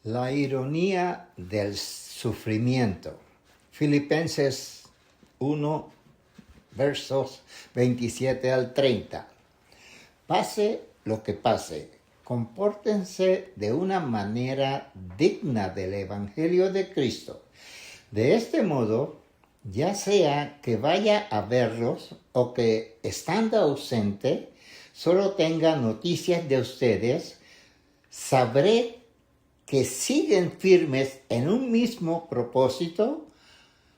La ironía del sufrimiento. Filipenses 1, versos 27 al 30. Pase lo que pase, compórtense de una manera digna del Evangelio de Cristo. De este modo, ya sea que vaya a verlos o que, estando ausente, solo tenga noticias de ustedes, sabré que siguen firmes en un mismo propósito,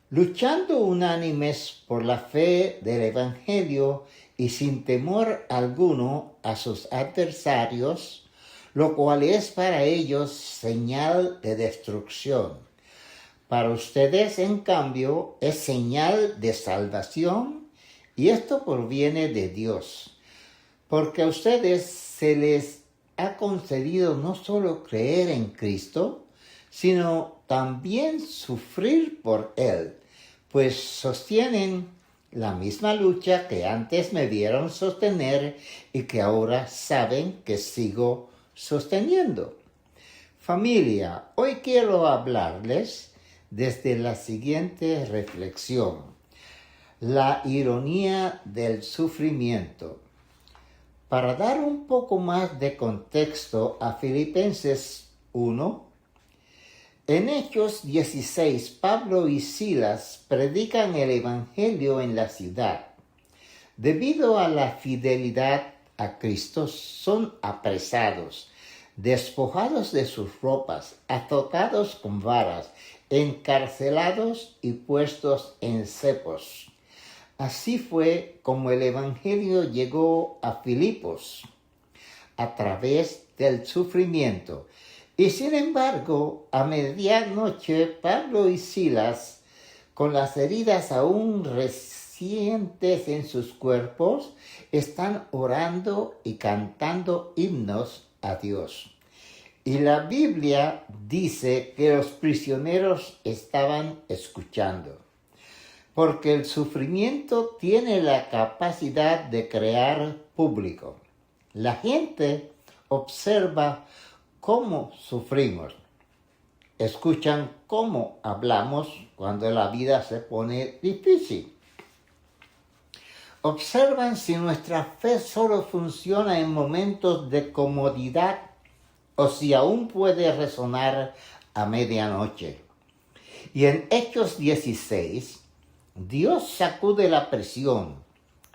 luchando unánimes por la fe del Evangelio y sin temor alguno a sus adversarios, lo cual es para ellos señal de destrucción. Para ustedes, en cambio, es señal de salvación, y esto proviene de Dios, porque a ustedes se les ha concedido no solo creer en Cristo, sino también sufrir por Él, pues sostienen la misma lucha que antes me vieron sostener y que ahora saben que sigo sosteniendo. Familia, hoy quiero hablarles desde la siguiente reflexión: la ironía del sufrimiento. Para dar un poco más de contexto a Filipenses 1, en Hechos 16, Pablo y Silas predican el Evangelio en la ciudad. Debido a la fidelidad a Cristo, son apresados, despojados de sus ropas, azotados con varas, encarcelados y puestos en cepos. Así fue como el Evangelio llegó a Filipos, a través del sufrimiento. Y sin embargo, a medianoche, Pablo y Silas, con las heridas aún recientes en sus cuerpos, están orando y cantando himnos a Dios. Y la Biblia dice que los prisioneros estaban escuchando, porque el sufrimiento tiene la capacidad de crear público. La gente observa cómo sufrimos, escuchan cómo hablamos cuando la vida se pone difícil. Observan si nuestra fe solo funciona en momentos de comodidad o si aún puede resonar a medianoche. Y en Hechos 16, Dios sacude la prisión,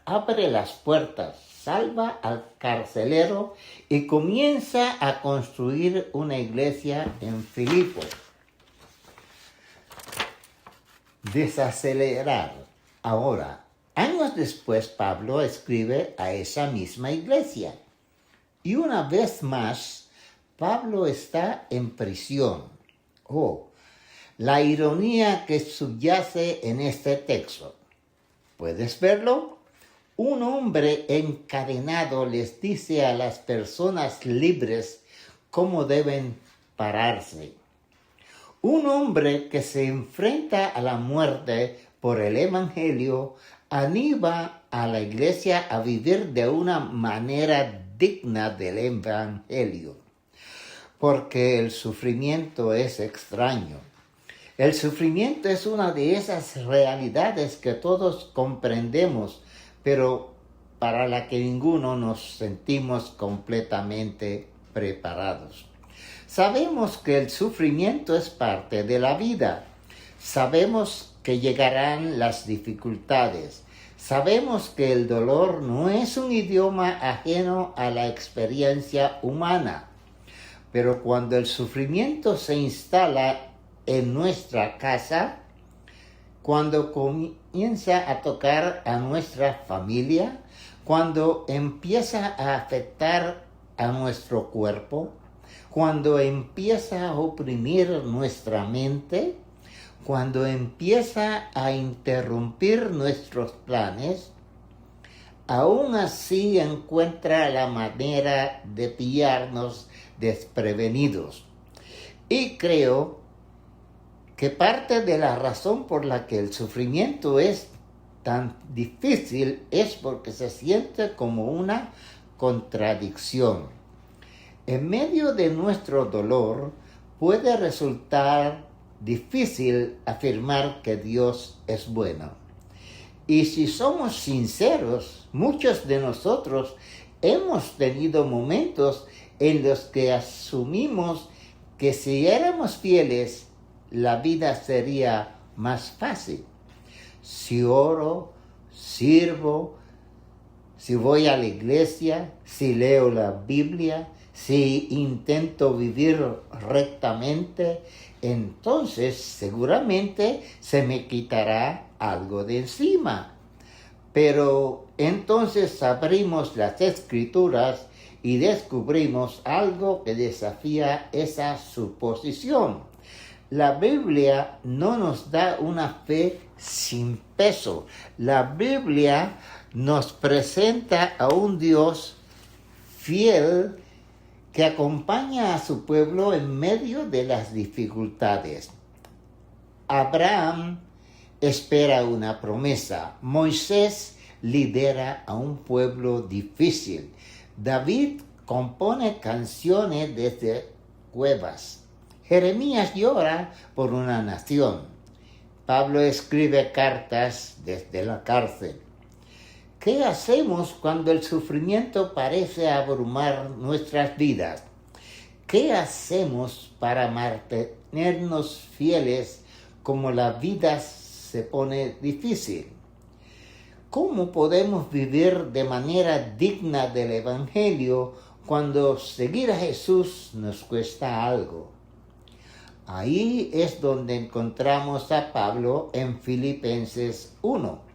abre las puertas, salva al carcelero y comienza a construir una iglesia en Filipos. Desacelerar. Ahora, años después, Pablo escribe a esa misma iglesia. Y una vez más, Pablo está en prisión. La ironía que subyace en este texto. ¿Puedes verlo? Un hombre encadenado les dice a las personas libres cómo deben pararse. Un hombre que se enfrenta a la muerte por el Evangelio anima a la iglesia a vivir de una manera digna del Evangelio, porque el sufrimiento es extraño. El sufrimiento es una de esas realidades que todos comprendemos, pero para la que ninguno nos sentimos completamente preparados. Sabemos que el sufrimiento es parte de la vida. Sabemos que llegarán las dificultades. Sabemos que el dolor no es un idioma ajeno a la experiencia humana. Pero cuando el sufrimiento se instala en nuestra casa, cuando comienza a tocar a nuestra familia, cuando empieza a afectar a nuestro cuerpo, cuando empieza a oprimir nuestra mente, cuando empieza a interrumpir nuestros planes, aún así encuentra la manera de pillarnos desprevenidos. Y creo que parte de la razón por la que el sufrimiento es tan difícil es porque se siente como una contradicción. En medio de nuestro dolor puede resultar difícil afirmar que Dios es bueno. Y si somos sinceros, muchos de nosotros hemos tenido momentos en los que asumimos que si éramos fieles, la vida sería más fácil. Si oro, sirvo, si voy a la iglesia, si leo la Biblia, si intento vivir rectamente, entonces seguramente se me quitará algo de encima. Pero entonces abrimos las Escrituras y descubrimos algo que desafía esa suposición. La Biblia no nos da una fe sin peso. La Biblia nos presenta a un Dios fiel que acompaña a su pueblo en medio de las dificultades. Abraham espera una promesa. Moisés lidera a un pueblo difícil. David compone canciones desde cuevas. Jeremías llora por una nación. Pablo escribe cartas desde la cárcel. ¿Qué hacemos cuando el sufrimiento parece abrumar nuestras vidas? ¿Qué hacemos para mantenernos fieles como la vida se pone difícil? ¿Cómo podemos vivir de manera digna del Evangelio cuando seguir a Jesús nos cuesta algo? Ahí es donde encontramos a Pablo en Filipenses 1.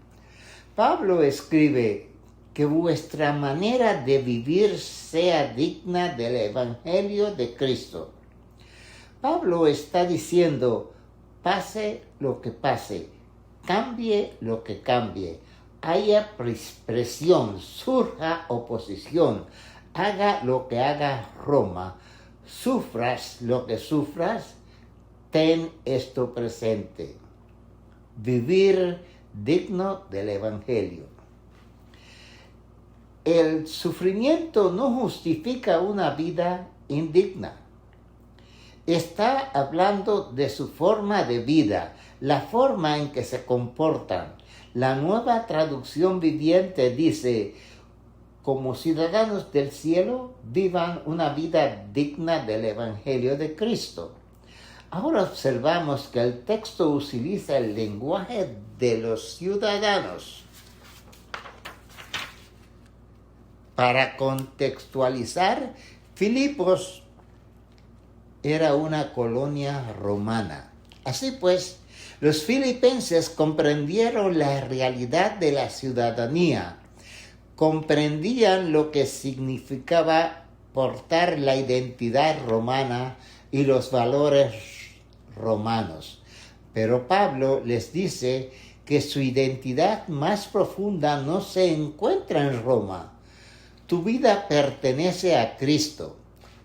Pablo escribe que vuestra manera de vivir sea digna del Evangelio de Cristo. Pablo está diciendo, pase lo que pase, cambie lo que cambie, haya presión, surja oposición, haga lo que haga Roma, sufras lo que sufras, ten esto presente. Vivir digno del Evangelio. El sufrimiento no justifica una vida indigna. Está hablando de su forma de vida, la forma en que se comportan. La Nueva Traducción Viviente dice, como ciudadanos del cielo, vivan una vida digna del Evangelio de Cristo. Ahora observamos que el texto utiliza el lenguaje de los ciudadanos. Para contextualizar, Filipos era una colonia romana. Así pues, los filipenses comprendieron la realidad de la ciudadanía, comprendían lo que significaba portar la identidad romana y los valores romanos. Pero Pablo les dice que su identidad más profunda no se encuentra en Roma. Tu vida pertenece a Cristo.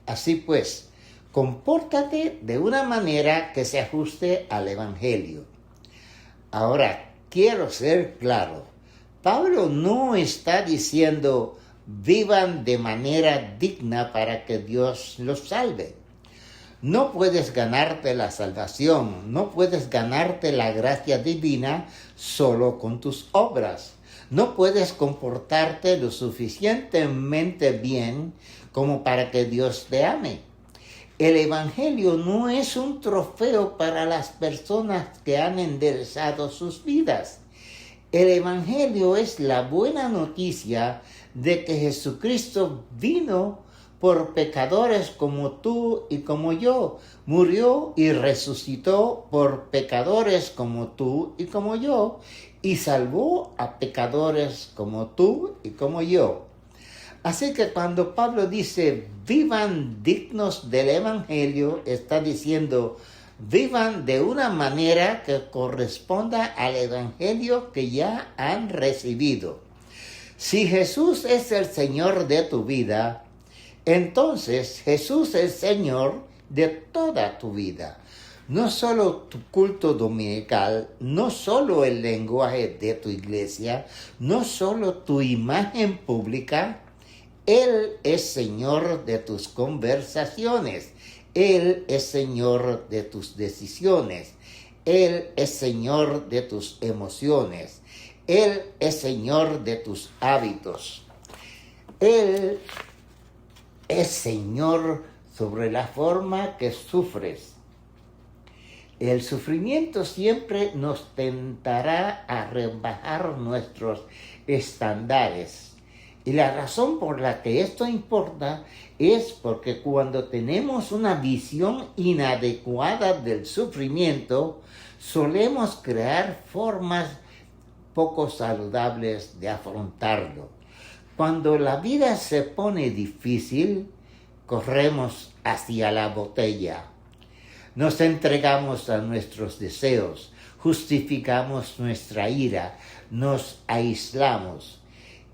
Así pues, compórtate de una manera que se ajuste al Evangelio. Ahora, quiero ser claro. Pablo no está diciendo vivan de manera digna para que Dios los salve. No puedes ganarte la salvación, no puedes ganarte la gracia divina solo con tus obras. No puedes comportarte lo suficientemente bien como para que Dios te ame. El Evangelio no es un trofeo para las personas que han enderezado sus vidas. El Evangelio es la buena noticia de que Jesucristo vino por pecadores como tú y como yo. Murió y resucitó por pecadores como tú y como yo. Y salvó a pecadores como tú y como yo. Así que cuando Pablo dice, vivan dignos del Evangelio, está diciendo, vivan de una manera que corresponda al Evangelio que ya han recibido. Si Jesús es el Señor de tu vida, entonces Jesús es Señor de toda tu vida. No solo tu culto dominical, no solo el lenguaje de tu iglesia, no solo tu imagen pública. Él es Señor de tus conversaciones. Él es Señor de tus decisiones. Él es Señor de tus emociones. Él es Señor de tus hábitos. Él es Señor sobre la forma que sufres. El sufrimiento siempre nos tentará a rebajar nuestros estándares. Y la razón por la que esto importa es porque cuando tenemos una visión inadecuada del sufrimiento, solemos crear formas poco saludables de afrontarlo. Cuando la vida se pone difícil, corremos hacia la botella. Nos entregamos a nuestros deseos, justificamos nuestra ira, nos aislamos.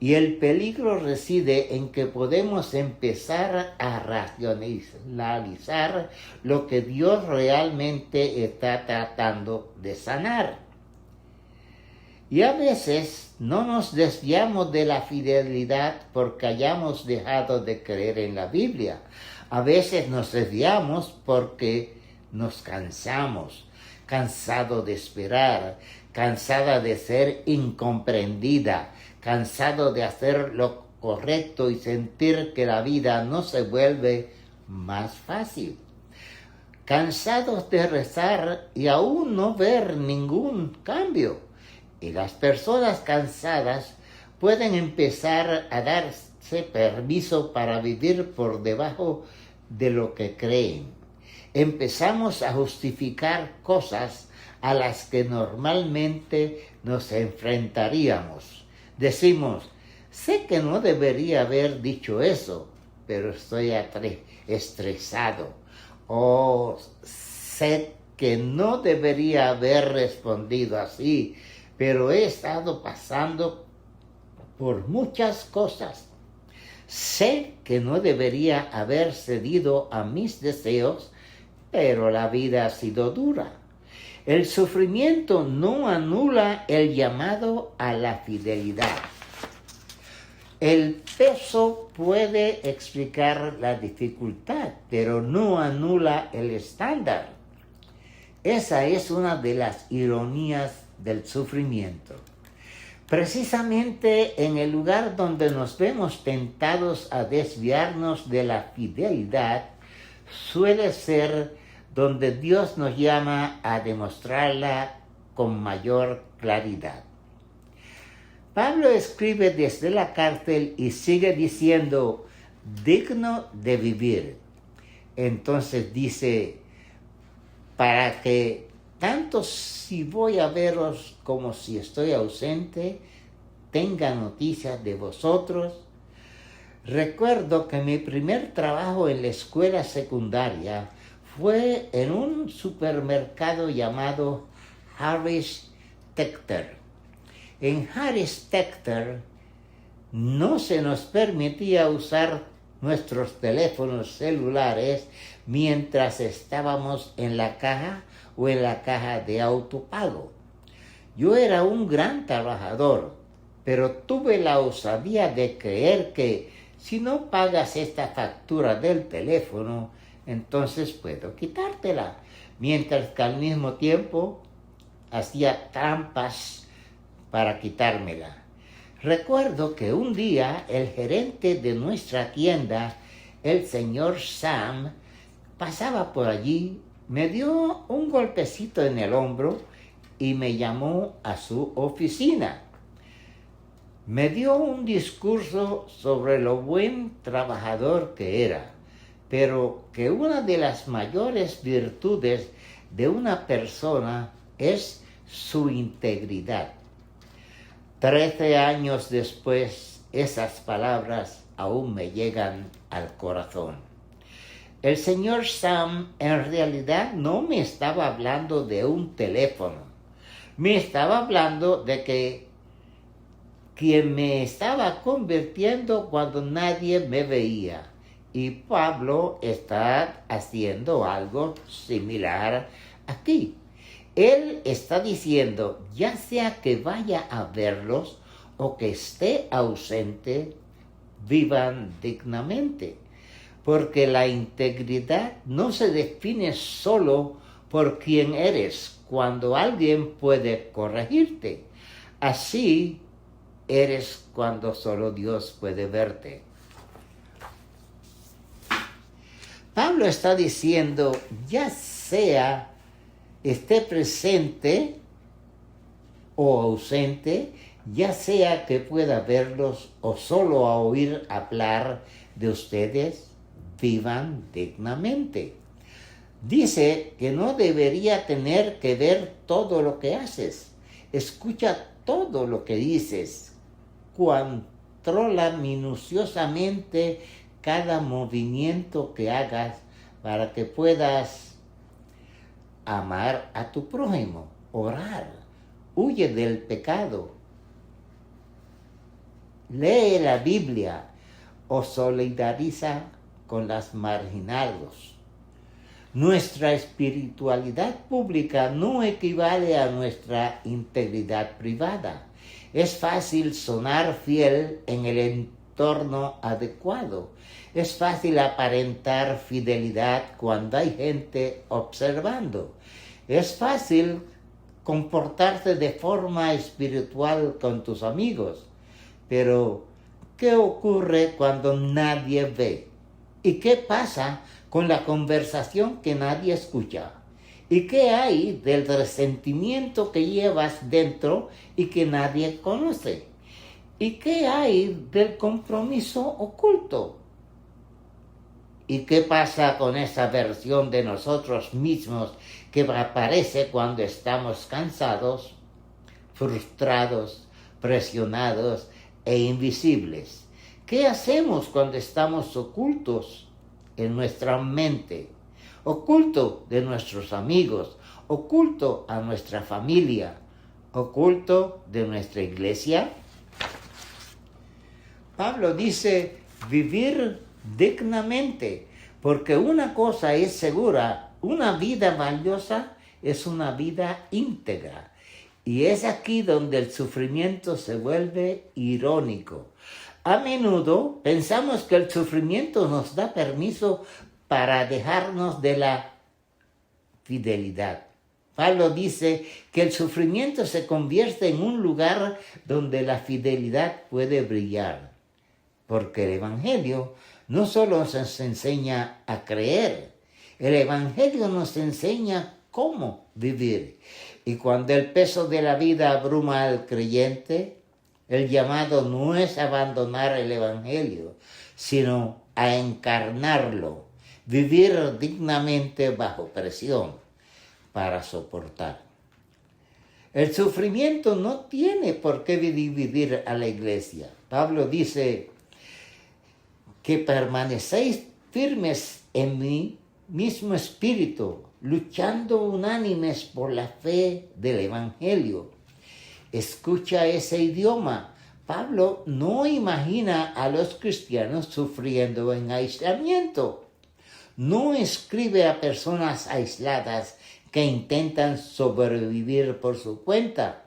Y el peligro reside en que podemos empezar a racionalizar lo que Dios realmente está tratando de sanar. Y a veces no nos desviamos de la fidelidad porque hayamos dejado de creer en la Biblia. A veces nos desviamos porque nos cansado de esperar, cansada de ser incomprendida, cansado de hacer lo correcto y sentir que la vida no se vuelve más fácil. Cansados de rezar y aún no ver ningún cambio. Y las personas cansadas pueden empezar a darse permiso para vivir por debajo de lo que creen. Empezamos a justificar cosas a las que normalmente nos enfrentaríamos. Decimos, sé que no debería haber dicho eso, pero estoy estresado. O sé que no debería haber respondido así, pero he estado pasando por muchas cosas. Sé que no debería haber cedido a mis deseos, pero la vida ha sido dura. El sufrimiento no anula el llamado a la fidelidad. El peso puede explicar la dificultad, pero no anula el estándar. Esa es una de las ironías del sufrimiento. Precisamente en el lugar donde nos vemos tentados a desviarnos de la fidelidad, suele ser donde Dios nos llama a demostrarla con mayor claridad. Pablo escribe desde la cárcel y sigue diciendo, digno de vivir. Entonces dice, para que tanto si voy a veros como si estoy ausente, tenga noticias de vosotros. Recuerdo que mi primer trabajo en la escuela secundaria fue en un supermercado llamado Harris Teeter. En Harris Teeter no se nos permitía usar nuestros teléfonos celulares mientras estábamos en la caja o en la caja de autopago. Yo era un gran trabajador, pero tuve la osadía de creer que si no pagas esta factura del teléfono, entonces puedo quitártela, mientras que al mismo tiempo hacía trampas para quitármela. Recuerdo que un día el gerente de nuestra tienda, el señor Sam, pasaba por allí, me dio un golpecito en el hombro y me llamó a su oficina. Me dio un discurso sobre lo buen trabajador que era, pero que una de las mayores virtudes de una persona es su integridad. 13 años después, esas palabras aún me llegan al corazón. El señor Sam en realidad no me estaba hablando de un teléfono. Me estaba hablando de que quien me estaba convirtiendo cuando nadie me veía. Y Pablo está haciendo algo similar aquí. Él está diciendo, ya sea que vaya a verlos o que esté ausente, vivan dignamente. porque la integridad no se define solo por quién eres cuando alguien puede corregirte. Así eres cuando solo Dios puede verte. Pablo está diciendo, ya sea esté presente o ausente, ya sea que pueda verlos o solo a oír hablar de ustedes, vivan dignamente. Dice que no debería tener que ver todo lo que haces. Escucha todo lo que dices. Controla minuciosamente cada movimiento que hagas para que puedas amar a tu prójimo, orar, huye del pecado, lee la Biblia o solidariza con los marginados. Nuestra espiritualidad pública no equivale a nuestra integridad privada. Es fácil sonar fiel en el entorno adecuado. Es fácil aparentar fidelidad cuando hay gente observando. Es fácil comportarse de forma espiritual con tus amigos. Pero, ¿qué ocurre cuando nadie ve? ¿Y qué pasa con la conversación que nadie escucha? ¿Y qué hay del resentimiento que llevas dentro y que nadie conoce? ¿Y qué hay del compromiso oculto? ¿Y qué pasa con esa versión de nosotros mismos que aparece cuando estamos cansados, frustrados, presionados e invisibles? ¿Qué hacemos cuando estamos ocultos en nuestra mente? Oculto de nuestros amigos, oculto a nuestra familia, oculto de nuestra iglesia. Pablo dice vivir dignamente, porque una cosa es segura, una vida valiosa es una vida íntegra. Y es aquí donde el sufrimiento se vuelve irónico. A menudo pensamos que el sufrimiento nos da permiso para dejarnos de la fidelidad. Pablo dice que el sufrimiento se convierte en un lugar donde la fidelidad puede brillar. Porque el Evangelio no solo nos enseña a creer, el Evangelio nos enseña cómo vivir. Y cuando el peso de la vida abruma al creyente, el llamado no es abandonar el Evangelio, sino a encarnarlo, vivir dignamente bajo presión para soportar. El sufrimiento no tiene por qué dividir a la iglesia. Pablo dice que permanecéis firmes en mi mismo espíritu, luchando unánimes por la fe del Evangelio. Escucha ese idioma. Pablo no imagina a los cristianos sufriendo en aislamiento. No escribe a personas aisladas que intentan sobrevivir por su cuenta.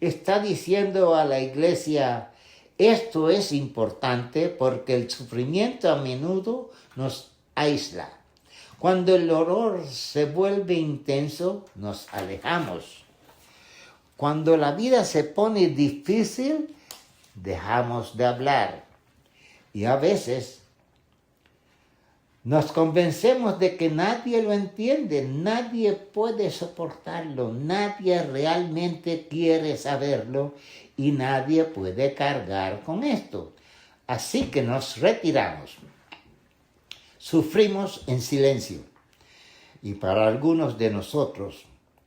Está diciendo a la iglesia, esto es importante porque el sufrimiento a menudo nos aísla. Cuando el dolor se vuelve intenso, nos alejamos. Cuando la vida se pone difícil, dejamos de hablar. Y a veces nos convencemos de que nadie lo entiende, nadie puede soportarlo, nadie realmente quiere saberlo y nadie puede cargar con esto. Así que nos retiramos. Sufrimos en silencio. Y para algunos de nosotros,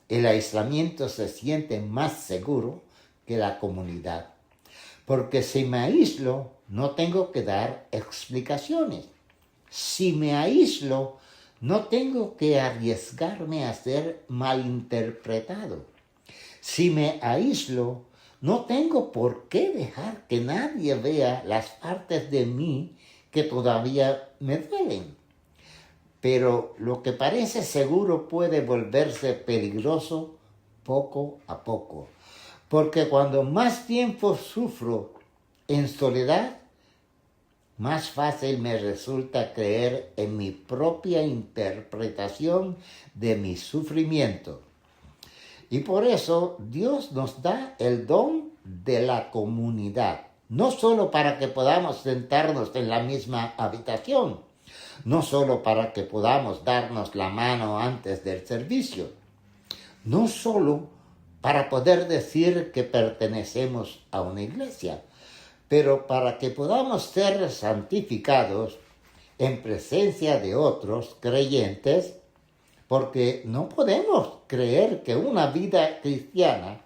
el aislamiento se siente más seguro que la comunidad. Porque si me aíslo, no tengo que dar explicaciones. Si me aíslo, no tengo que arriesgarme a ser malinterpretado. Si me aíslo, no tengo por qué dejar que nadie vea las partes de mí que todavía me duelen. Pero lo que parece seguro puede volverse peligroso poco a poco. Porque cuando más tiempo sufro en soledad, más fácil me resulta creer en mi propia interpretación de mi sufrimiento. Y por eso Dios nos da el don de la comunidad, no solo para que podamos sentarnos en la misma habitación, no solo para que podamos darnos la mano antes del servicio, no solo para poder decir que pertenecemos a una iglesia, pero para que podamos ser santificados en presencia de otros creyentes, porque no podemos creer que una vida cristiana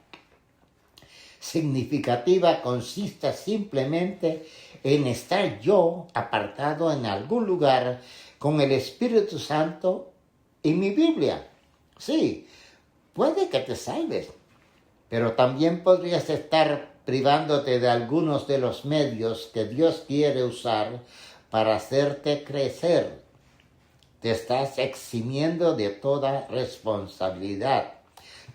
significativa consista simplemente en estar yo apartado en algún lugar con el Espíritu Santo y mi Biblia. Sí, puede que te salves, pero también podrías estar privándote de algunos de los medios que Dios quiere usar para hacerte crecer. Te estás eximiendo de toda responsabilidad.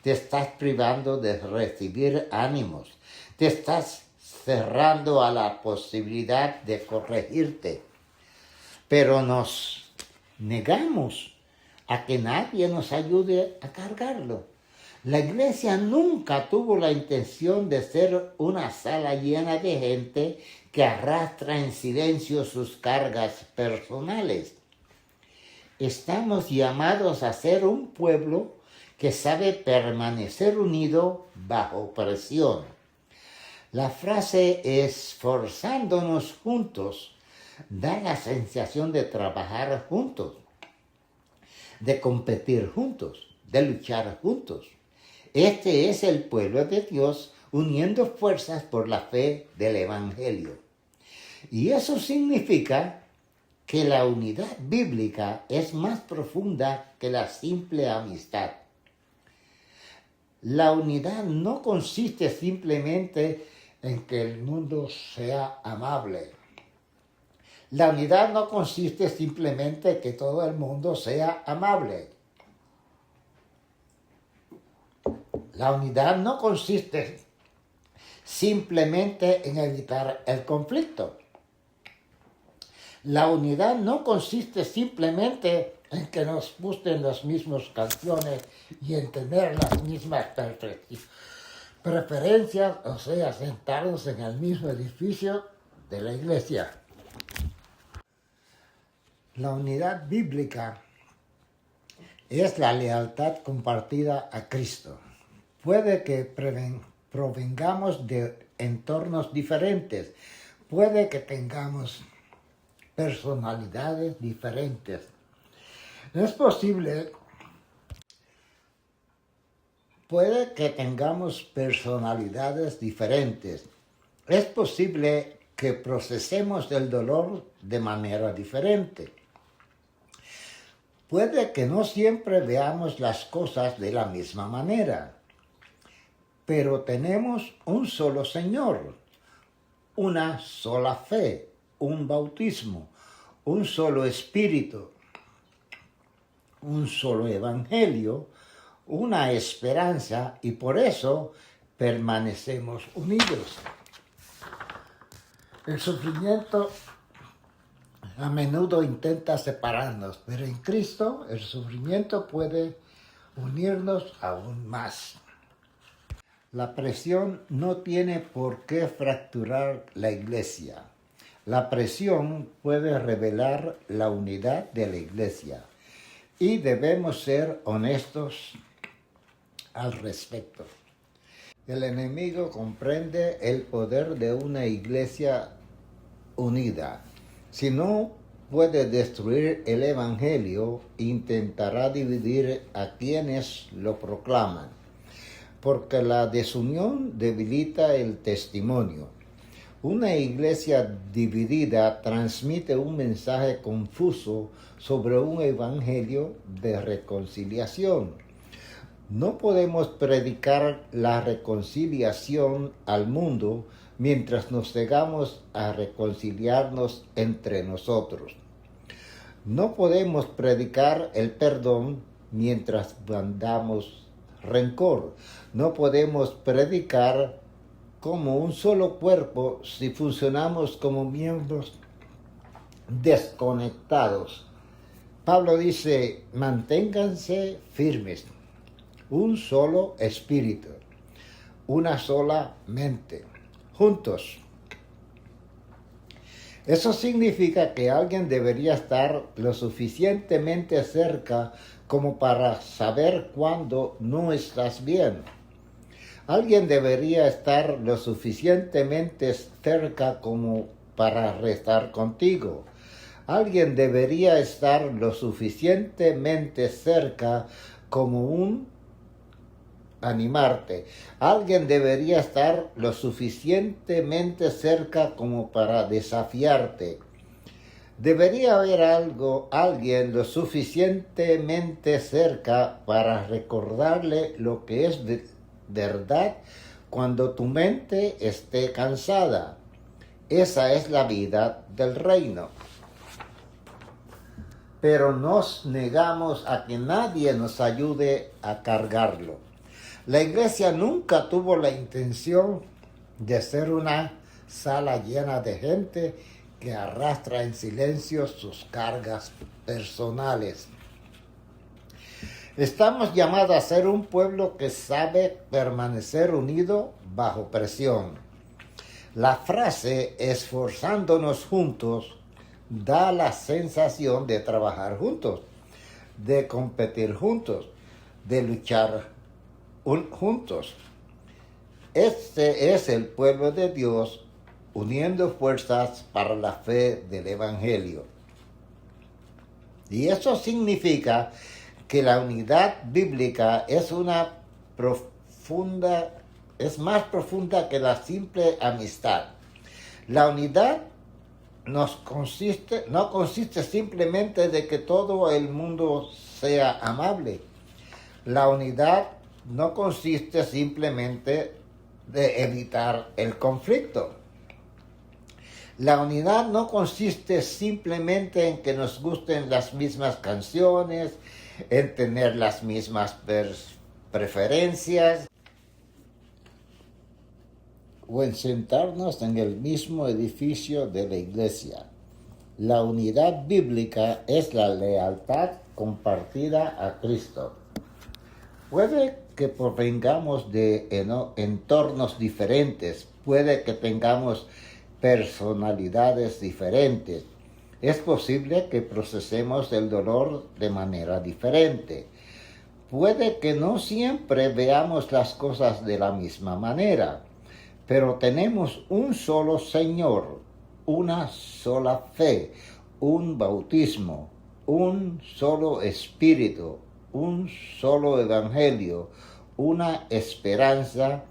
Te estás privando de recibir ánimos. Te estás cerrando a la posibilidad de corregirte. Pero nos negamos a que nadie nos ayude a cargarlo. La iglesia nunca tuvo la intención de ser una sala llena de gente que arrastra en silencio sus cargas personales. Estamos llamados a ser un pueblo que sabe permanecer unido bajo presión. La frase esforzándonos juntos da la sensación de trabajar juntos, de competir juntos, de luchar juntos. Este es el pueblo de Dios uniendo fuerzas por la fe del Evangelio. Y eso significa que la unidad bíblica es más profunda que la simple amistad. La unidad no consiste simplemente en que el mundo sea amable. La unidad no consiste simplemente en que todo el mundo sea amable. La unidad no consiste simplemente en evitar el conflicto. La unidad no consiste simplemente en que nos gusten las mismas canciones y en tener las mismas preferencias, o sea, sentarnos en el mismo edificio de la iglesia. La unidad bíblica es la lealtad compartida a Cristo. Puede que provengamos de entornos diferentes, puede que tengamos personalidades diferentes. Es posible, puede que tengamos personalidades diferentes. Es posible que procesemos el dolor de manera diferente. Puede que no siempre veamos las cosas de la misma manera, pero tenemos un solo Señor, una sola fe, un bautismo, un solo Espíritu, un solo Evangelio, una esperanza, y por eso permanecemos unidos. El sufrimiento a menudo intenta separarnos, pero en Cristo el sufrimiento puede unirnos aún más. La presión no tiene por qué fracturar la iglesia. La presión puede revelar la unidad de la iglesia y debemos ser honestos al respecto. El enemigo comprende el poder de una iglesia unida. Si no puede destruir el evangelio, intentará dividir a quienes lo proclaman, porque la desunión debilita el testimonio. Una iglesia dividida transmite un mensaje confuso sobre un evangelio de reconciliación. No podemos predicar la reconciliación al mundo mientras nos negamos a reconciliarnos entre nosotros. No podemos predicar el perdón mientras mandamos rencor. No podemos predicar como un solo cuerpo si funcionamos como miembros desconectados. Pablo dice, manténganse firmes, un solo espíritu, una sola mente, juntos. Eso significa que alguien debería estar lo suficientemente cerca como para saber cuando no estás bien. Alguien debería estar lo suficientemente cerca como para estar contigo. Alguien debería estar lo suficientemente cerca como un animarte. Alguien debería estar lo suficientemente cerca como para desafiarte. Debería haber alguien lo suficientemente cerca para recordarle lo que es verdad cuando tu mente esté cansada. Esa es la vida del reino. Pero nos negamos a que nadie nos ayude a cargarlo. La iglesia nunca tuvo la intención de ser una sala llena de gente que arrastra en silencio sus cargas personales. Estamos llamados a ser un pueblo que sabe permanecer unido bajo presión. La frase esforzándonos juntos da la sensación de trabajar juntos, de competir juntos, de luchar juntos. Este es el pueblo de Dios uniendo fuerzas para la fe del Evangelio. Y eso significa que la unidad bíblica es más profunda que la simple amistad. La unidad no consiste simplemente de que todo el mundo sea amable. La unidad no consiste simplemente de evitar el conflicto. La unidad no consiste simplemente en que nos gusten las mismas canciones, en tener las mismas preferencias o en sentarnos en el mismo edificio de la iglesia. La unidad bíblica es la lealtad compartida a Cristo. Puede que provengamos de entornos diferentes, puede que tengamos personalidades diferentes. Es posible que procesemos el dolor de manera diferente. Puede que no siempre veamos las cosas de la misma manera, pero tenemos un solo Señor, una sola fe, un bautismo, un solo Espíritu, un solo Evangelio, una esperanza,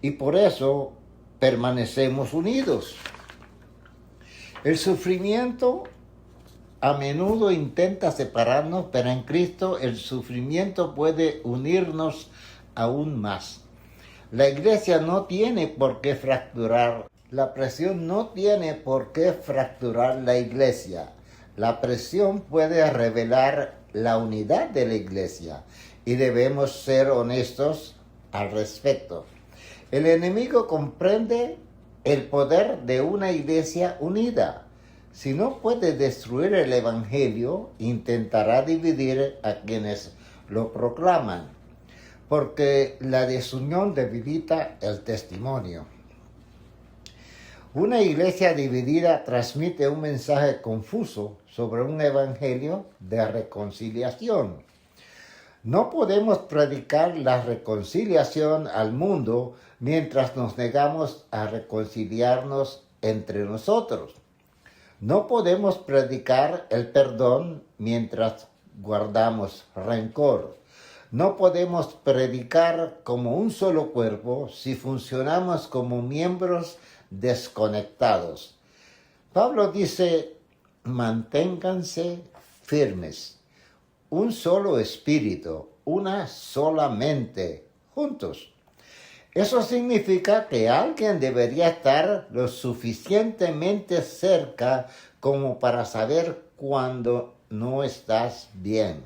y por eso permanecemos unidos. El sufrimiento a menudo intenta separarnos, pero en Cristo el sufrimiento puede unirnos aún más. La iglesia no tiene por qué fracturar. La presión no tiene por qué fracturar la iglesia. La presión puede revelar la unidad de la iglesia y debemos ser honestos al respecto. El enemigo comprende el poder de una iglesia unida. Si no puede destruir el evangelio, intentará dividir a quienes lo proclaman, porque la desunión debilita el testimonio. Una iglesia dividida transmite un mensaje confuso sobre un evangelio de reconciliación. No podemos predicar la reconciliación al mundo mientras nos negamos a reconciliarnos entre nosotros. No podemos predicar el perdón mientras guardamos rencor. No podemos predicar como un solo cuerpo si funcionamos como miembros desconectados. Pablo dice, manténganse firmes, un solo espíritu, una sola mente, juntos. Eso significa que alguien debería estar lo suficientemente cerca como para saber cuando no estás bien.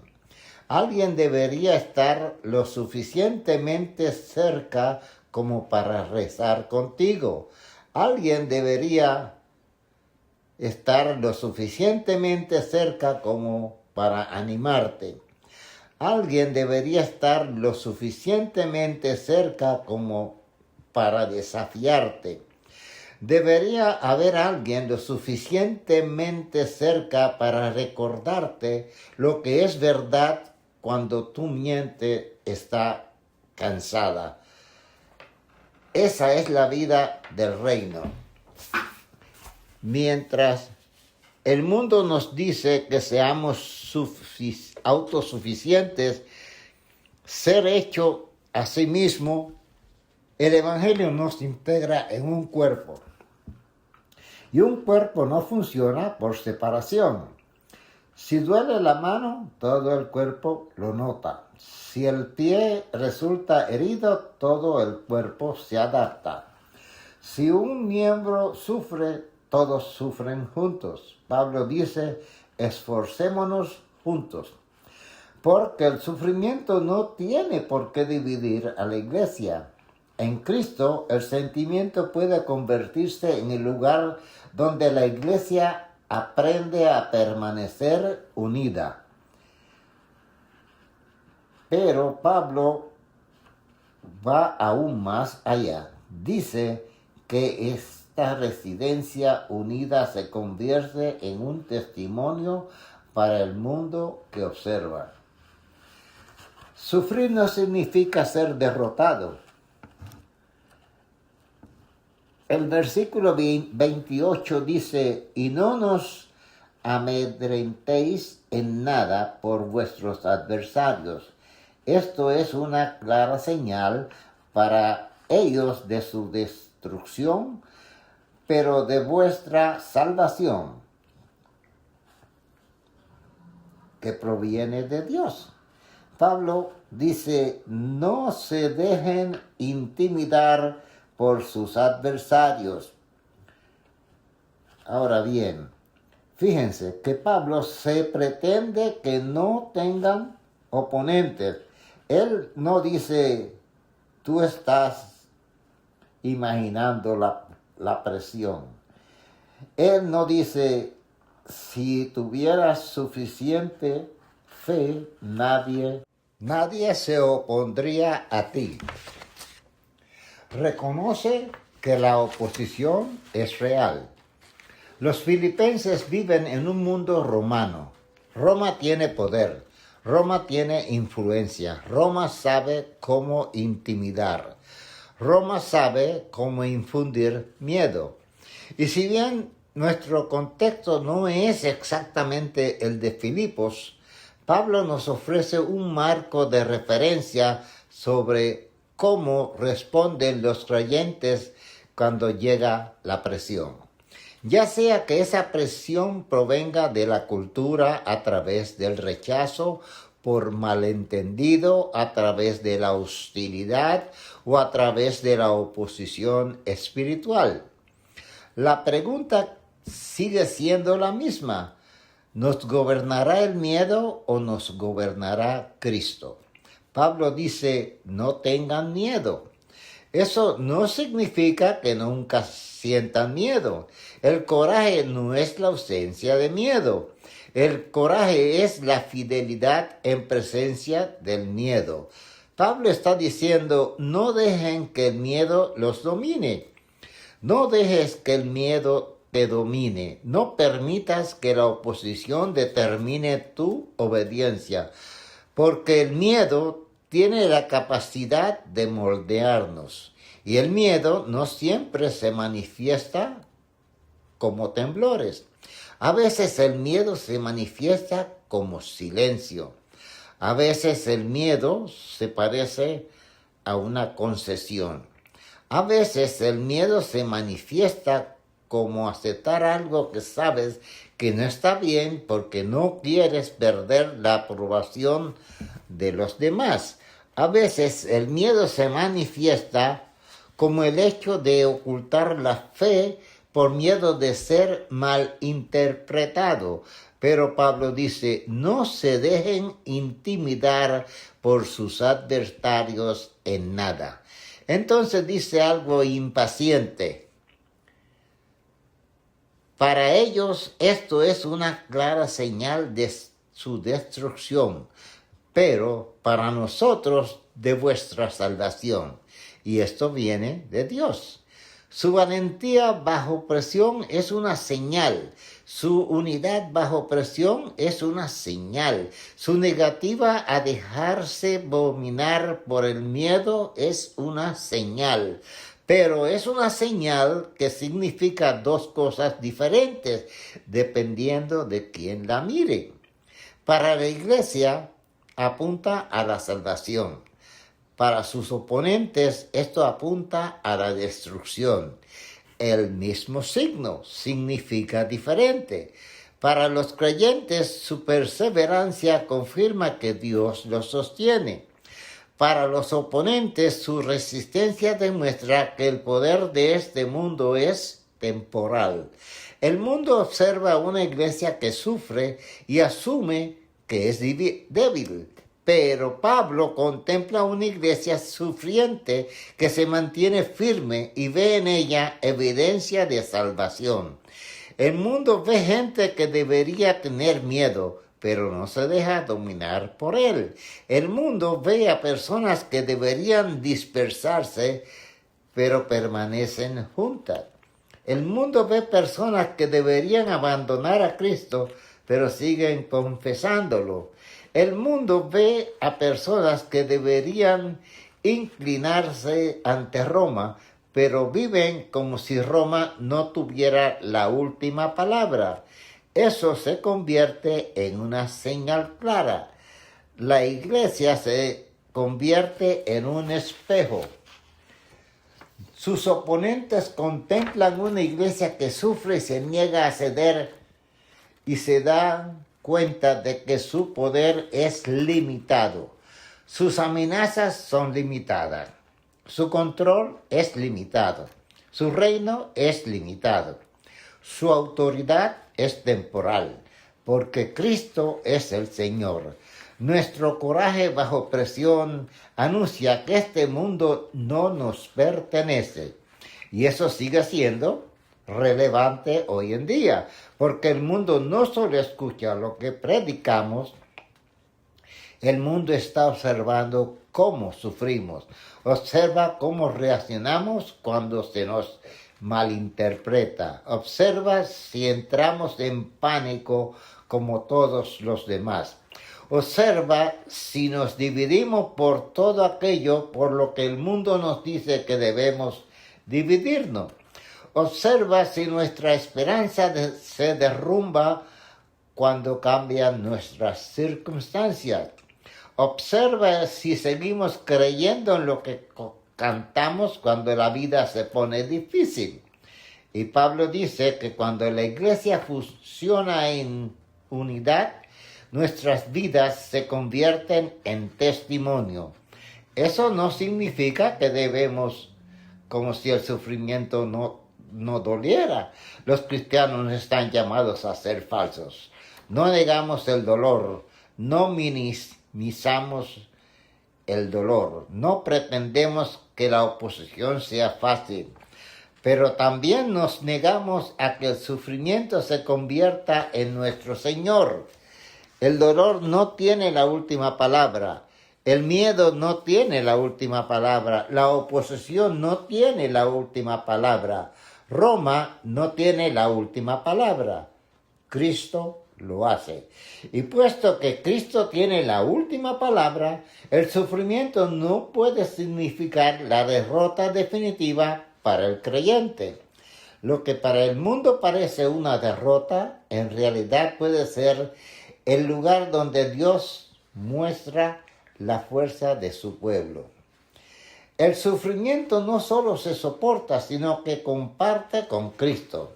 Alguien debería estar lo suficientemente cerca como para rezar contigo. Alguien debería estar lo suficientemente cerca como para animarte. Alguien debería estar lo suficientemente cerca como para desafiarte. Debería haber alguien lo suficientemente cerca para recordarte lo que es verdad cuando tu mente está cansada. Esa es la vida del reino. Mientras el mundo nos dice que seamos autosuficientes, ser hecho a sí mismo, el Evangelio nos integra en un cuerpo. Y un cuerpo no funciona por separación. Si duele la mano, todo el cuerpo lo nota. Si el pie resulta herido, todo el cuerpo se adapta. Si un miembro sufre, todos sufren juntos. Pablo dice, esforcémonos juntos. Porque el sufrimiento no tiene por qué dividir a la iglesia. En Cristo, el sentimiento puede convertirse en el lugar donde la iglesia aprende a permanecer unida. Pero Pablo va aún más allá. Dice que esta residencia unida se convierte en un testimonio para el mundo que observa. Sufrir no significa ser derrotado. El versículo 28 dice, y no nos amedrentéis en nada por vuestros adversarios. Esto es una clara señal para ellos de su destrucción, pero de vuestra salvación, que proviene de Dios. Pablo dice, no se dejen intimidar por sus adversarios. Ahora bien, fíjense que Pablo se pretende que no tengan oponentes. Él no dice, tú estás imaginando la presión. Él no dice, si tuvieras suficiente fe, nadie se opondría a ti. Reconoce que la oposición es real. Los filipenses viven en un mundo romano. Roma tiene poder, Roma tiene influencia, Roma sabe cómo intimidar, Roma sabe cómo infundir miedo. Y si bien nuestro contexto no es exactamente el de Filipos, Pablo nos ofrece un marco de referencia sobre cómo responden los creyentes cuando llega la presión. Ya sea que esa presión provenga de la cultura a través del rechazo, por malentendido, a través de la hostilidad o a través de la oposición espiritual. La pregunta sigue siendo la misma. ¿Nos gobernará el miedo o nos gobernará Cristo? Pablo dice, no tengan miedo. Eso no significa que nunca sientan miedo. El coraje no es la ausencia de miedo. El coraje es la fidelidad en presencia del miedo. Pablo está diciendo, no dejen que el miedo los domine. No dejes que el miedo te domine. No permitas que la oposición determine tu obediencia. Porque el miedo tiene la capacidad de moldearnos. Y el miedo no siempre se manifiesta como temblores. A veces el miedo se manifiesta como silencio. A veces el miedo se parece a una concesión. A veces el miedo se manifiesta como aceptar algo que sabes que no está bien porque no quieres perder la aprobación de los demás. A veces el miedo se manifiesta como el hecho de ocultar la fe por miedo de ser mal interpretado. Pero Pablo dice, no se dejen intimidar por sus adversarios en nada. Entonces dice algo impaciente. Para ellos esto es una clara señal de su destrucción, pero para nosotros de vuestra salvación. Y esto viene de Dios. Su valentía bajo presión es una señal. Su unidad bajo presión es una señal. Su negativa a dejarse dominar por el miedo es una señal. Pero es una señal que significa dos cosas diferentes, dependiendo de quién la mire. Para la iglesia, apunta a la salvación. Para sus oponentes, esto apunta a la destrucción. El mismo signo significa diferente. Para los creyentes, su perseverancia confirma que Dios los sostiene. Para los oponentes, su resistencia demuestra que el poder de este mundo es temporal. El mundo observa una iglesia que sufre y asume que es débil. Pero Pablo contempla una iglesia sufriente que se mantiene firme y ve en ella evidencia de salvación. El mundo ve gente que debería tener miedo, pero no se deja dominar por él. El mundo ve a personas que deberían dispersarse, pero permanecen juntas. El mundo ve personas que deberían abandonar a Cristo, pero siguen confesándolo. El mundo ve a personas que deberían inclinarse ante Roma, pero viven como si Roma no tuviera la última palabra. Eso se convierte en una señal clara. La iglesia se convierte en un espejo. Sus oponentes contemplan una iglesia que sufre y se niega a ceder y se dan cuenta de que su poder es limitado. Sus amenazas son limitadas. Su control es limitado. Su reino es limitado. Su autoridad es temporal, porque Cristo es el Señor. Nuestro coraje bajo presión anuncia que este mundo no nos pertenece. Y eso sigue siendo relevante hoy en día, porque el mundo no solo escucha lo que predicamos, el mundo está observando cómo sufrimos, observa cómo reaccionamos cuando se nos malinterpreta, observa si entramos en pánico como todos los demás. Observa si nos dividimos por todo aquello por lo que el mundo nos dice que debemos dividirnos. Observa si nuestra esperanza se derrumba cuando cambian nuestras circunstancias. Observa si seguimos creyendo en lo que cantamos cuando la vida se pone difícil. Y Pablo dice que cuando la iglesia funciona en unidad, nuestras vidas se convierten en testimonio. Eso no significa que debemos, como si el sufrimiento no doliera. Los cristianos están llamados a ser falsos. No negamos el dolor, no minimizamos el dolor, no pretendemos que la oposición sea fácil, pero también nos negamos a que el sufrimiento se convierta en nuestro Señor. El dolor no tiene la última palabra. El miedo no tiene la última palabra. La oposición no tiene la última palabra. Roma no tiene la última palabra. Cristo lo hace. Y puesto que Cristo tiene la última palabra, el sufrimiento no puede significar la derrota definitiva para el creyente. Lo que para el mundo parece una derrota, en realidad puede ser el lugar donde Dios muestra la fuerza de su pueblo. El sufrimiento no solo se soporta, sino que comparte con Cristo.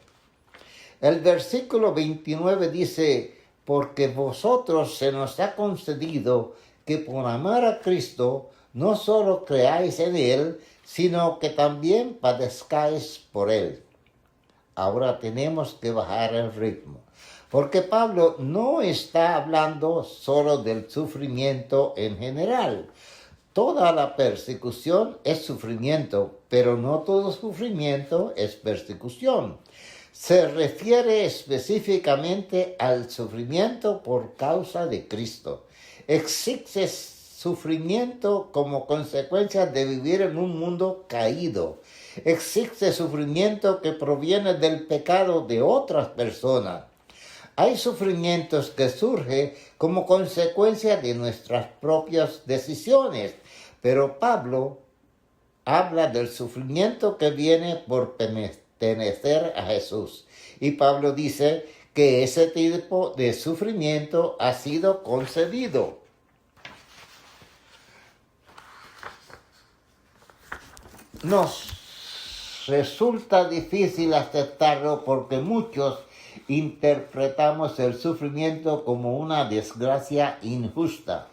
El versículo 29 dice, porque vosotros se nos ha concedido que por amar a Cristo no solo creáis en Él, sino que también padezcáis por Él. Ahora tenemos que bajar el ritmo, porque Pablo no está hablando solo del sufrimiento en general. Toda la persecución es sufrimiento, pero no todo sufrimiento es persecución. Se refiere específicamente al sufrimiento por causa de Cristo. Existe sufrimiento como consecuencia de vivir en un mundo caído. Existe sufrimiento que proviene del pecado de otras personas. Hay sufrimientos que surgen como consecuencia de nuestras propias decisiones, pero Pablo habla del sufrimiento que viene por pertenecer a Jesús. Y Pablo dice que ese tipo de sufrimiento ha sido concedido. Nos resulta difícil aceptarlo porque muchos interpretamos el sufrimiento como una desgracia injusta.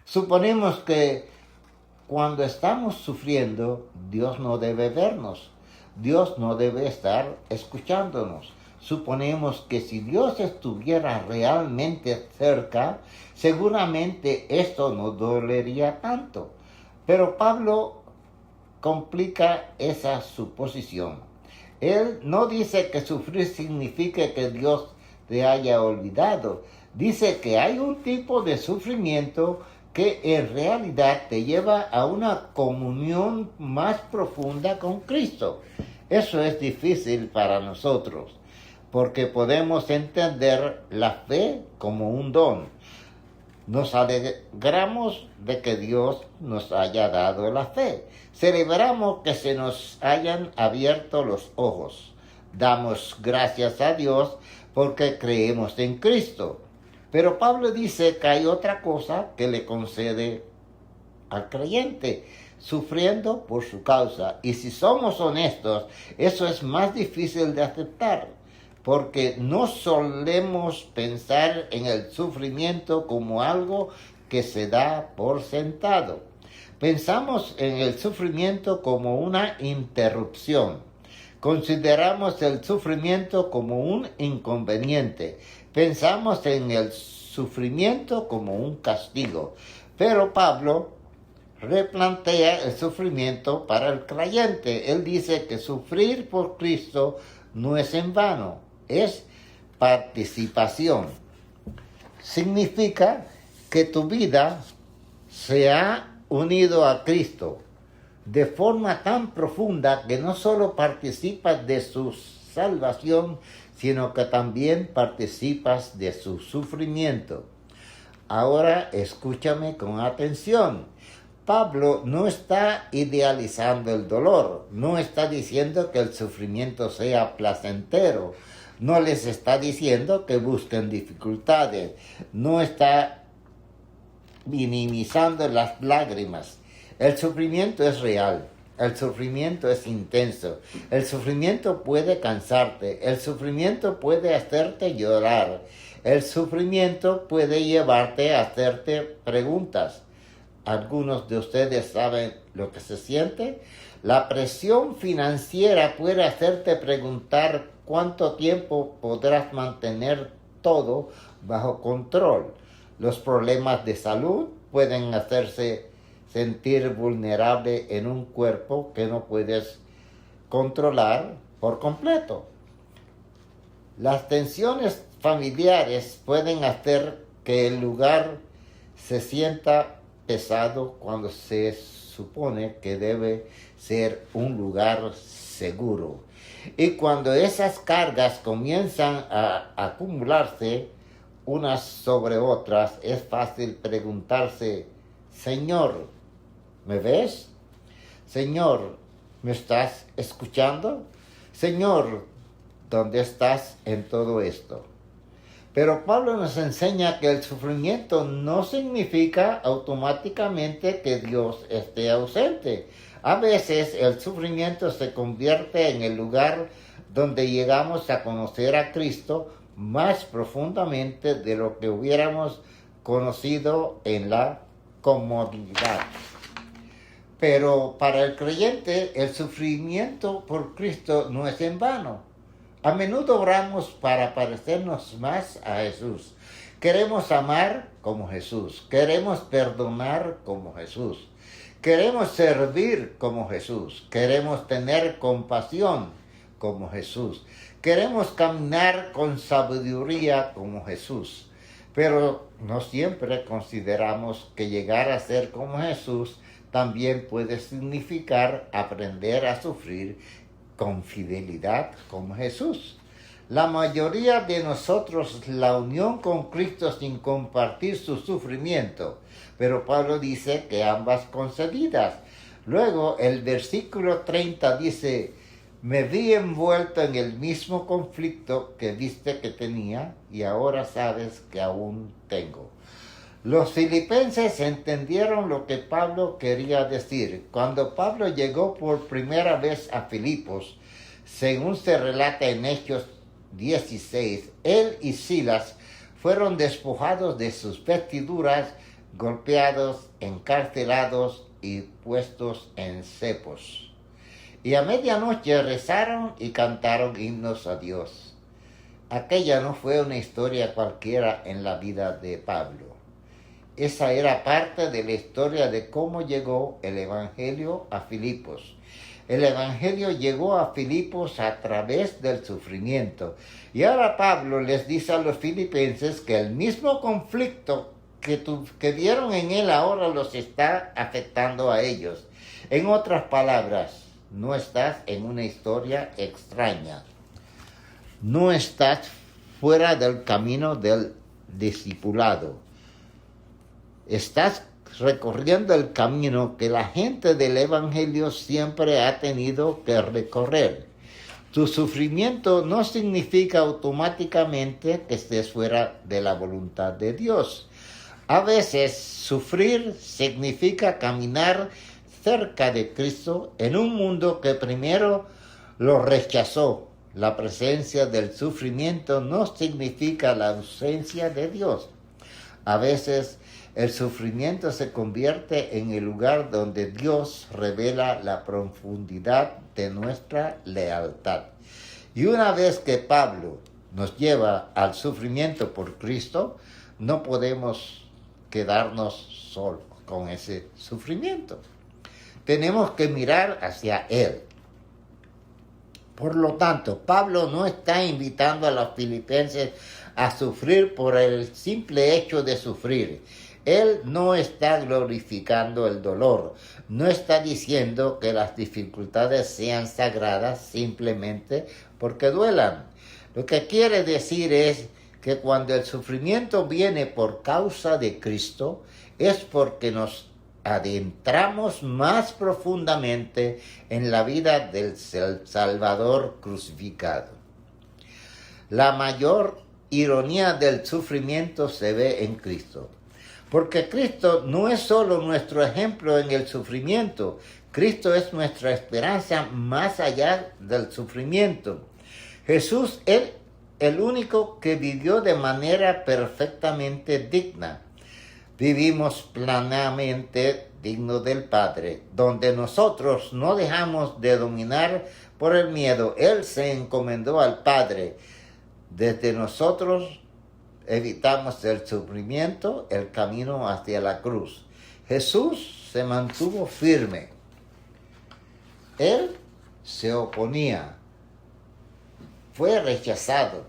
Suponemos que cuando estamos sufriendo, Dios no debe vernos. Dios no debe estar escuchándonos. Suponemos que si Dios estuviera realmente cerca, seguramente esto no dolería tanto. Pero Pablo complica esa suposición. Él no dice que sufrir signifique que Dios te haya olvidado. Dice que hay un tipo de sufrimiento que en realidad te lleva a una comunión más profunda con Cristo. Eso es difícil para nosotros, porque podemos entender la fe como un don. Nos alegramos de que Dios nos haya dado la fe. Celebramos que se nos hayan abierto los ojos. Damos gracias a Dios porque creemos en Cristo. Pero Pablo dice que hay otra cosa que le concede al creyente, sufriendo por su causa. Y si somos honestos, eso es más difícil de aceptar, porque no solemos pensar en el sufrimiento como algo que se da por sentado. Pensamos en el sufrimiento como una interrupción. Consideramos el sufrimiento como un inconveniente. Pensamos en el sufrimiento como un castigo. Pero Pablo replantea el sufrimiento para el creyente. Él dice que sufrir por Cristo no es en vano, es participación. Significa que tu vida se ha unido a Cristo de forma tan profunda que no solo participas de su salvación, sino que también participas de su sufrimiento. Ahora escúchame con atención. Pablo no está idealizando el dolor, no está diciendo que el sufrimiento sea placentero, no les está diciendo que busquen dificultades, no está minimizando las lágrimas. El sufrimiento es real, el sufrimiento es intenso, el sufrimiento puede cansarte, el sufrimiento puede hacerte llorar, el sufrimiento puede llevarte a hacerte preguntas. Algunos de ustedes saben lo que se siente. La presión financiera puede hacerte preguntar cuánto tiempo podrás mantener todo bajo control. Los problemas de salud pueden hacerse sentir vulnerable en un cuerpo que no puedes controlar por completo. Las tensiones familiares pueden hacer que el lugar se sienta pesado cuando se supone que debe ser un lugar seguro. Y cuando esas cargas comienzan a acumularse unas sobre otras, es fácil preguntarse: Señor, ¿me ves? Señor, ¿me estás escuchando? Señor, ¿dónde estás en todo esto? Pero Pablo nos enseña que el sufrimiento no significa automáticamente que Dios esté ausente. A veces el sufrimiento se convierte en el lugar donde llegamos a conocer a Cristo más profundamente de lo que hubiéramos conocido en la comodidad. Pero para el creyente el sufrimiento por Cristo no es en vano. A menudo oramos para parecernos más a Jesús. Queremos amar como Jesús. Queremos perdonar como Jesús. Queremos servir como Jesús. Queremos tener compasión como Jesús. Queremos caminar con sabiduría como Jesús, pero no siempre consideramos que llegar a ser como Jesús también puede significar aprender a sufrir con fidelidad como Jesús. La mayoría de nosotros la unión con Cristo sin compartir su sufrimiento, pero Pablo dice que ambas concedidas. Luego el versículo 30 dice, me vi envuelto en el mismo conflicto que viste que tenía y ahora sabes que aún tengo. Los filipenses entendieron lo que Pablo quería decir. Cuando Pablo llegó por primera vez a Filipos, según se relata en Hechos 16, él y Silas fueron despojados de sus vestiduras, golpeados, encarcelados y puestos en cepos. Y a medianoche rezaron y cantaron himnos a Dios. Aquella no fue una historia cualquiera en la vida de Pablo. Esa era parte de la historia de cómo llegó el Evangelio a Filipos. El Evangelio llegó a Filipos a través del sufrimiento. Y ahora Pablo les dice a los filipenses que el mismo conflicto que vieron en él ahora los está afectando a ellos. En otras palabras, no estás en una historia extraña. No estás fuera del camino del discipulado. Estás recorriendo el camino que la gente del Evangelio siempre ha tenido que recorrer. Tu sufrimiento no significa automáticamente que estés fuera de la voluntad de Dios. A veces sufrir significa caminar cerca de Cristo en un mundo que primero lo rechazó. La presencia del sufrimiento no significa la ausencia de Dios. A veces el sufrimiento se convierte en el lugar donde Dios revela la profundidad de nuestra lealtad. Y una vez que Pablo nos lleva al sufrimiento por Cristo, no podemos quedarnos solos con ese sufrimiento. Tenemos que mirar hacia Él. Por lo tanto, Pablo no está invitando a los filipenses a sufrir por el simple hecho de sufrir. Él no está glorificando el dolor, no está diciendo que las dificultades sean sagradas simplemente porque duelan. Lo que quiere decir es que cuando el sufrimiento viene por causa de Cristo, es porque nos adentramos más profundamente en la vida del Salvador crucificado. La mayor ironía del sufrimiento se ve en Cristo. Porque Cristo no es solo nuestro ejemplo en el sufrimiento, Cristo es nuestra esperanza más allá del sufrimiento. Jesús es el único que vivió de manera perfectamente digna. Vivimos plenamente dignos del Padre, donde nosotros no dejamos de dominar por el miedo. Él se encomendó al Padre. Desde nosotros evitamos el sufrimiento, el camino hacia la cruz. Jesús se mantuvo firme. Él se oponía, fue rechazado,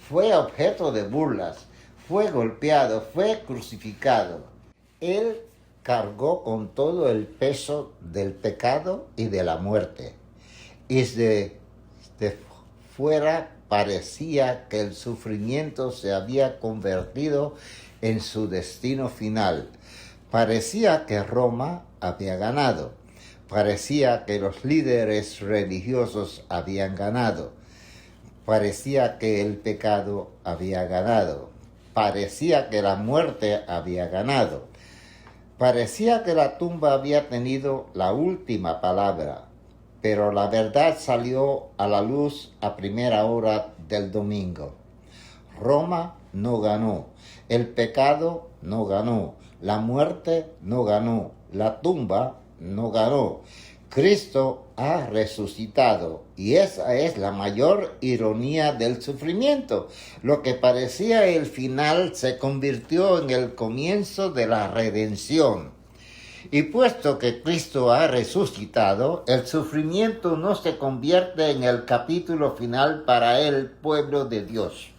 fue objeto de burlas, fue golpeado, fue crucificado. Él cargó con todo el peso del pecado y de la muerte. Y de fuera parecía que el sufrimiento se había convertido en su destino final. Parecía que Roma había ganado. Parecía que los líderes religiosos habían ganado. Parecía que el pecado había ganado. Parecía que la muerte había ganado. Parecía que la tumba había tenido la última palabra. Pero la verdad salió a la luz a primera hora del domingo. Roma no ganó, el pecado no ganó, la muerte no ganó, la tumba no ganó. Cristo ha resucitado y esa es la mayor ironía del sufrimiento. Lo que parecía el final se convirtió en el comienzo de la redención. Y puesto que Cristo ha resucitado, el sufrimiento no se convierte en el capítulo final para el pueblo de Dios.